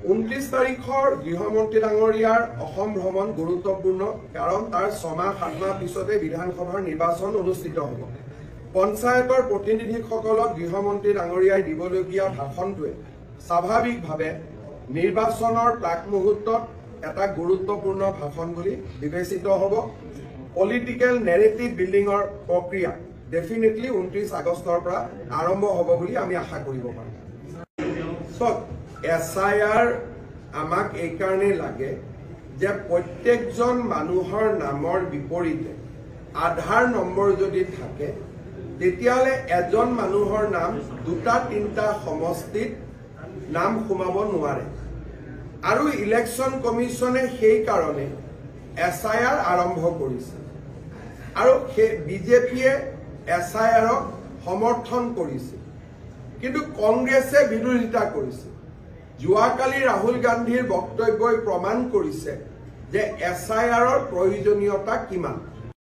29 তাৰিখৰ গৃহমন্ত্ৰী ডাঙৰীয়াৰ অসম ভ্ৰমণ গুৰুত্বপূৰ্ণ কাৰণ তাৰ 6 মাহ 7 মাহ পিছতে বিধানসভাৰ নিৰ্বাচন অনুষ্ঠিত হ'ব। পঞ্চায়তৰ প্ৰতিনিধিসকলক গৃহমন্ত্ৰী ডাঙৰীয়াই দিবলগীয়া ভাষণটোৱে স্বাভাৱিকভাৱে নিৰ্বাচনৰ প্ৰাক মুহূৰ্তত এটা গুৰুত্বপূৰ্ণ ভাষণ বুলি বিবেচিত হ'ব। পলিটিকেল নেৰেটিভ বিল্ডিঙৰ প্ৰক্ৰিয়া ডেফিনেটলি 29 আগষ্টৰ পৰা আৰম্ভ হ'ব বুলি আমি আশা কৰিব পাৰোঁ। SIR আমাক এই কাৰণে লাগে যে প্ৰত্যেকজন মানুহৰ নামৰ বিপৰীতে আধাৰ নম্বৰ যদি থাকে তেতিয়ালে এজন মানুহৰ নাম দুটা তিনিটা সমষ্টিত নাম সোমাব নোৱাৰে আৰু ইলেকশ্যন কমিছনে সেই কাৰণে SIR আৰম্ভ কৰিছে আৰু বিজেপিয়ে SIRক সমৰ্থন কৰিছে কিন্তু কংগ্ৰেছে বিৰোধিতা কৰিছে। যোৱাকালি ৰাহুল গান্ধীৰ বক্তব্যই প্ৰমাণ কৰিছে যে SIRৰ প্ৰয়োজনীয়তা কিমান।